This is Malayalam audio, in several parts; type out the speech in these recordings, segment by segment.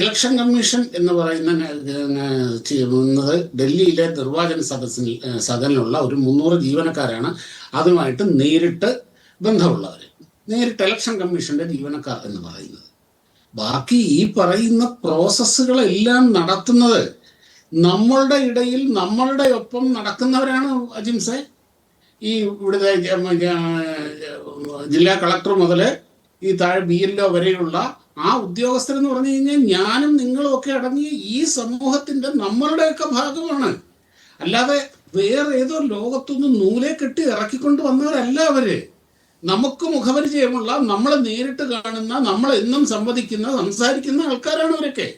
ഇലക്ഷൻ കമ്മീഷൻ എന്ന് ചെയ്യുന്നത് ഡൽഹിയിലെ നിർവാചന സദനിലുള്ള ഒരു 300 ജീവനക്കാരാണ്. അതുമായിട്ട് നേരിട്ട് ബന്ധമുള്ളവർ, നേരിട്ട് ഇലക്ഷൻ കമ്മീഷന്റെ ജീവനക്കാർ എന്ന് പറയുന്നത്. ബാക്കി ഈ പറയുന്ന പ്രോസസ്സുകളെല്ലാം നടത്തുന്നത് നമ്മളുടെ ഇടയിൽ നമ്മളുടെ ഒപ്പം നടക്കുന്നവരാണ്. അജിംസെ, ഈ ഇവിടുത്തെ ജില്ലാ കളക്ടർ മുതൽ ഈ താഴെ BLO വരെയുള്ള ആ ഉദ്യോഗസ്ഥരെന്ന് പറഞ്ഞു കഴിഞ്ഞാൽ ഞാനും നിങ്ങളും ഒക്കെ അടങ്ങിയ ഈ സമൂഹത്തിന്റെ നമ്മളുടെയൊക്കെ ഭാഗമാണ്. അല്ലാതെ വേറെ ഏതോ ലോകത്തൊന്നും നൂലെ കെട്ടി ഇറക്കിക്കൊണ്ട് വന്നവരല്ല അവര്. നമുക്ക് മുഖപരിചയമുള്ള, നമ്മളെ നേരിട്ട് കാണുന്ന, നമ്മൾ എന്നും സംസാരിക്കുന്ന ആൾക്കാരാണ് അവരൊക്കെ.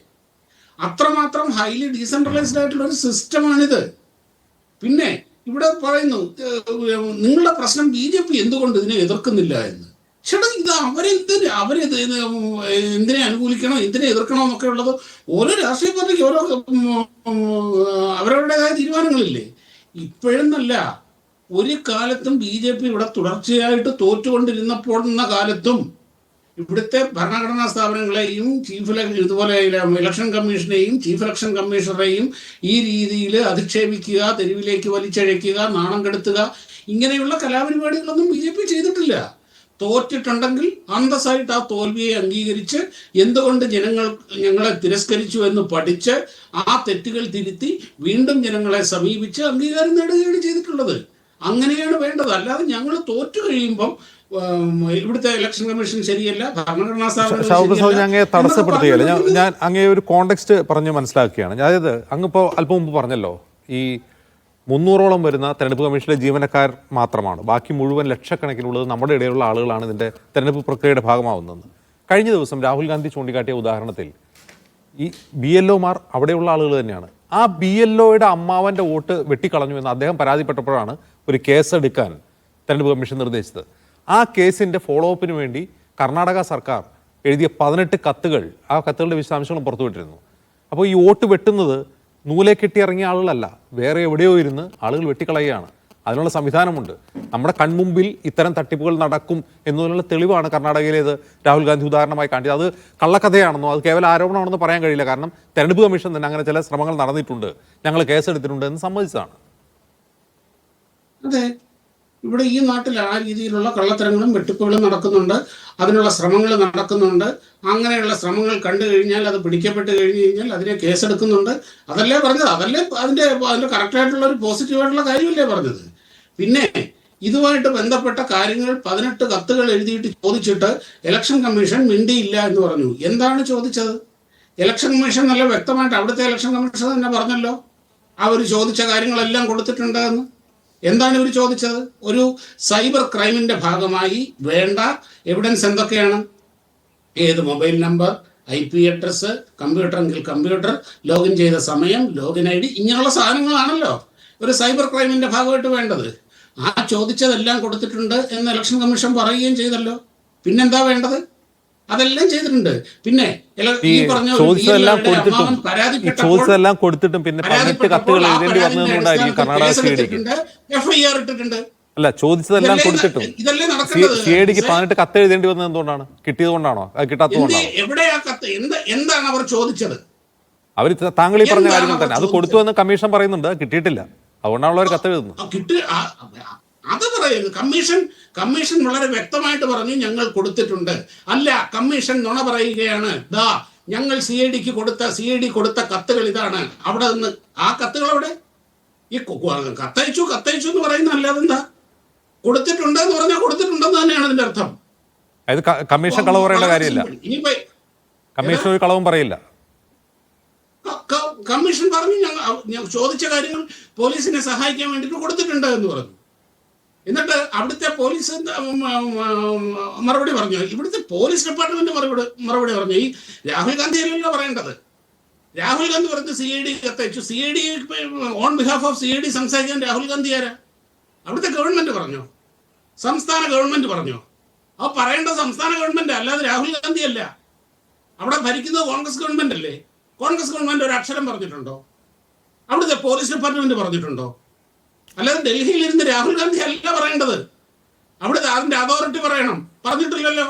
അത്രമാത്രം ഹൈലി ഡീസെൻട്രലൈസ്ഡ് ആയിട്ടുള്ള ഒരു സിസ്റ്റമാണിത്. പിന്നെ ഇവിടെ പറയുന്നു നിങ്ങളുടെ പ്രശ്നം BJP എന്തുകൊണ്ട് ഇതിനെ എതിർക്കുന്നില്ല എന്ന്. ചേട്ടാ, ഇത് എന്തിനെ അനുകൂലിക്കണോ എന്തിനെ എതിർക്കണോ എന്നൊക്കെ ഉള്ളത് ഓരോ രാഷ്ട്രീയ പാർട്ടിക്ക് ഓരോ അവരവരുടേതായ തീരുമാനങ്ങളില്ലേ. ഇപ്പോഴെന്നല്ല, ഒരു കാലത്തും BJP ഇവിടെ തുടർച്ചയായിട്ട് തോറ്റുകൊണ്ടിരുന്നപ്പോഴുന്ന കാലത്തും ഇവിടുത്തെ ഭരണഘടനാ സ്ഥാപനങ്ങളെയും ഇതുപോലെ ഇലക്ഷൻ കമ്മീഷനെയും ചീഫ് ഇലക്ഷൻ കമ്മീഷണറെയും ഈ രീതിയിൽ അധിക്ഷേപിക്കുക, തെരുവിലേക്ക് വലിച്ചഴയ്ക്കുക, നാണം കെടുത്തുക, ഇങ്ങനെയുള്ള കലാപരിപാടികളൊന്നും BJP ചെയ്തിട്ടില്ല. തോറ്റിട്ടുണ്ടെങ്കിൽ അന്തസ്സായിട്ട് ആ തോൽവിയെ അംഗീകരിച്ച് എന്തുകൊണ്ട് ഞങ്ങളെ തിരസ്കരിച്ചു എന്ന് പഠിച്ച് ആ തെറ്റുകൾ തിരുത്തി വീണ്ടും ജനങ്ങളെ സമീപിച്ച് അംഗീകാരം നേടുകയാണ് ചെയ്തിട്ടുള്ളത്. അങ്ങനെയാണ് വേണ്ടത്. അല്ലാതെ ഞങ്ങൾ തോറ്റു കഴിയുമ്പം ഇവിടുത്തെ ഇലക്ഷൻ കമ്മീഷൻ ശരിയല്ല, ഭരണഘടനാ അങ്ങയെ തടസ്സപ്പെടുത്തുകയല്ല. ഞാൻ അങ്ങേ ഒരു കോണ്ടെക്സ്റ്റ് പറഞ്ഞ് മനസ്സിലാക്കുകയാണ്. അതായത് അങ്ങിപ്പോൾ അല്പം മുമ്പ് പറഞ്ഞല്ലോ, ഈ 300ഓളം വരുന്ന തെരഞ്ഞെടുപ്പ് കമ്മീഷനിലെ ജീവനക്കാർ മാത്രമാണ്, ബാക്കി മുഴുവൻ ലക്ഷക്കണക്കിനുള്ളത് നമ്മുടെ ഇടയിലുള്ള ആളുകളാണ് ഇതിൻ്റെ തെരഞ്ഞെടുപ്പ് പ്രക്രിയയുടെ ഭാഗമാവുന്നതെന്ന്. കഴിഞ്ഞ ദിവസം രാഹുൽ ഗാന്ധി ചൂണ്ടിക്കാട്ടിയ ഉദാഹരണത്തിൽ ഈ BLOമാർ അവിടെയുള്ള ആളുകൾ തന്നെയാണ്. ആ BLOയുടെ അമ്മാവൻ്റെ വോട്ട് വെട്ടിക്കളഞ്ഞു എന്ന് അദ്ദേഹം പരാതിപ്പെട്ടപ്പോഴാണ് ഒരു കേസെടുക്കാൻ തെരഞ്ഞെടുപ്പ് കമ്മീഷൻ നിർദ്ദേശിച്ചത്. ആ കേസിൻ്റെ ഫോളോ അപ്പിന് വേണ്ടി കർണാടക സർക്കാർ എഴുതിയ 18 കത്തുകൾ, ആ കത്തുകളുടെ വിശദാംശങ്ങളും പുറത്തുവിട്ടിരുന്നു. അപ്പോൾ ഈ വോട്ട് വെട്ടുന്നത് നൂലെ കെട്ടിയിറങ്ങിയ ആളുകളല്ല, വേറെ എവിടെയോ ഇരുന്ന് ആളുകൾ വെട്ടിക്കളയുകയാണ്. അതിനുള്ള സംവിധാനമുണ്ട്. നമ്മുടെ കൺമുമ്പിൽ ഇത്തരം തട്ടിപ്പുകൾ നടക്കും എന്നതിനുള്ള തെളിവാണ് കർണാടകയിലേത് രാഹുൽ ഗാന്ധി ഉദാഹരണമായി കാണിച്ചത്. അത് കള്ളക്കഥയാണെന്നോ അത് കേവല ആരോപണമാണെന്ന് പറയാൻ കഴിയില്ല. കാരണം തെരഞ്ഞെടുപ്പ് കമ്മീഷൻ തന്നെ അങ്ങനെ ചില ശ്രമങ്ങൾ നടന്നിട്ടുണ്ട്, ഞങ്ങൾ കേസെടുത്തിട്ടുണ്ട് എന്ന് സമ്മതിച്ചതാണ്. അതെ, ഇവിടെ ഈ നാട്ടിൽ ആ രീതിയിലുള്ള കള്ളത്തരങ്ങളും വെട്ടിപ്പുകളും നടക്കുന്നുണ്ട്, അതിനുള്ള ശ്രമങ്ങൾ നടക്കുന്നുണ്ട്. അങ്ങനെയുള്ള ശ്രമങ്ങൾ കണ്ടു കഴിഞ്ഞാൽ, അത് പിടിക്കപ്പെട്ട് കഴിഞ്ഞു കഴിഞ്ഞാൽ അതിനെ കേസെടുക്കുന്നുണ്ട്. അതല്ലേ പറഞ്ഞത്, അതല്ലേ അതിൻ്റെ കറക്റ്റായിട്ടുള്ള ഒരു പോസിറ്റീവായിട്ടുള്ള കാര്യമല്ലേ പറഞ്ഞത്. പിന്നെ ഇതുമായിട്ട് ബന്ധപ്പെട്ട കാര്യങ്ങൾ 18 കത്തുകൾ എഴുതിയിട്ട് ചോദിച്ചിട്ട് ഇലക്ഷൻ കമ്മീഷൻ മിണ്ടിയില്ല എന്ന് പറഞ്ഞു. എന്താണ് ചോദിച്ചത്? ഇലക്ഷൻ കമ്മീഷൻ നല്ല വ്യക്തമായിട്ട് അവിടുത്തെ ഇലക്ഷൻ കമ്മീഷൻ തന്നെ പറഞ്ഞല്ലോ, അവർ ചോദിച്ച കാര്യങ്ങളെല്ലാം കൊടുത്തിട്ടുണ്ട് എന്ന്. എന്താണ് ഇവർ ചോദിച്ചത്? ഒരു സൈബർ ക്രൈമിന്റെ ഭാഗമായി വേണ്ട എവിഡൻസ് എന്തൊക്കെയാണ്? ഏത് മൊബൈൽ നമ്പർ, IP അഡ്രസ്സ്, കമ്പ്യൂട്ടറെങ്കിൽ കമ്പ്യൂട്ടർ, ലോഗിൻ ചെയ്ത സമയം, ലോഗിൻ ID, ഇങ്ങനെയുള്ള സാധനങ്ങളാണല്ലോ ഒരു സൈബർ ക്രൈമിന്റെ ഭാഗമായിട്ട് വേണ്ടത്. ആ ചോദിച്ചതെല്ലാം കൊടുത്തിട്ടുണ്ട് എന്ന് ഇലക്ഷൻ കമ്മീഷൻ പറയുകയും ചെയ്തല്ലോ. പിന്നെന്താ വേണ്ടത്? അതെല്ലാം ചെയ്തിട്ടുണ്ട്. പിന്നെ ചോദിച്ചതെല്ലാം കൊടുത്തിട്ടും പിന്നെ 18 കത്തുകൾ എഴുതേണ്ടി വന്നതുകൊണ്ടായിരിക്കും കർണാടക FIR ഇട്ടിട്ടുണ്ട്. അല്ല, ചോദിച്ചതെല്ലാം കൊടുത്തിട്ടും CIDക്ക് 18 കത്ത് എഴുതേണ്ടി വന്നത് എന്തുകൊണ്ടാണ്? കിട്ടിയത് കൊണ്ടാണോ? അത് കിട്ടാത്തതുകൊണ്ടാണോ? എവിടെയാ കത്ത്? എന്താണ് അവർ ചോദിച്ചത്? അവർ താങ്കൾ ഈ പറഞ്ഞ കാര്യങ്ങൾ തന്നെ അത് കൊടുത്തുവെന്ന് കമ്മീഷൻ പറയുന്നുണ്ട്, കിട്ടിയിട്ടില്ല. അതുകൊണ്ടാണല്ലോ അവർ കത്ത് എഴുതുന്നത്. അത് പറയുന്നത് കമ്മീഷൻ വളരെ വ്യക്തമായിട്ട് പറഞ്ഞു, ഞങ്ങൾ കൊടുത്തിട്ടുണ്ട്. അല്ല, കമ്മീഷൻ നുണ പറയുകയാണ്. ദാ ഞങ്ങൾ CID കൊടുത്ത കത്തുകൾ ഇതാണ്. അവിടെ നിന്ന് ആ കത്തുകൾ അവിടെ ഈ കത്തയച്ചു എന്ന് പറയുന്ന അല്ലാതെന്താ? കൊടുത്തിട്ടുണ്ട് എന്ന് പറഞ്ഞാൽ കൊടുത്തിട്ടുണ്ടെന്ന് തന്നെയാണ് അതിന്റെ അർത്ഥം. അത് കമ്മീഷൻ കളവ് പറയേണ്ട കാര്യമില്ല. കമ്മീഷൻ ഒരു കളവും പറയില്ല. കമ്മീഷൻ പറഞ്ഞു ഞങ്ങൾ ചോദിച്ച കാര്യങ്ങൾ പോലീസിനെ സഹായിക്കാൻ വേണ്ടിയിട്ട് കൊടുത്തിട്ടുണ്ട് എന്ന് പറഞ്ഞു. എന്നിട്ട് അവിടുത്തെ പോലീസ് മറുപടി പറഞ്ഞു. ഇവിടുത്തെ പോലീസ് ഡിപ്പാർട്ട്മെന്റ് മറുപടി പറഞ്ഞു. ഈ രാഹുൽ ഗാന്ധി അല്ലല്ലോ പറയേണ്ടത്. രാഹുൽ ഗാന്ധി പറഞ്ഞു CID കത്തയച്ചു. CID on behalf of CID സംസാരിക്കാൻ രാഹുൽ ഗാന്ധി ആരാ? അവിടുത്തെ ഗവൺമെന്റ് പറഞ്ഞോ? സംസ്ഥാന ഗവൺമെന്റ് പറഞ്ഞോ? ആ പറയേണ്ട സംസ്ഥാന ഗവൺമെന്റ്, അല്ലാതെ രാഹുൽ ഗാന്ധി അല്ല. അവിടെ ഭരിക്കുന്നത് കോൺഗ്രസ് ഗവൺമെന്റ് അല്ലേ? കോൺഗ്രസ് ഗവൺമെന്റ് ഒരു അക്ഷരം പറഞ്ഞിട്ടുണ്ടോ? അവിടുത്തെ പോലീസ് ഡിപ്പാർട്ട്മെന്റ് പറഞ്ഞിട്ടുണ്ടോ? അല്ലാതെ ഡൽഹിയിൽ ഇരുന്ന് രാഹുൽ ഗാന്ധി അല്ല പറയേണ്ടത്. അവിടെ അതിന്റെ അതോറിറ്റി പറയണം. പറഞ്ഞിട്ടില്ലല്ലോ.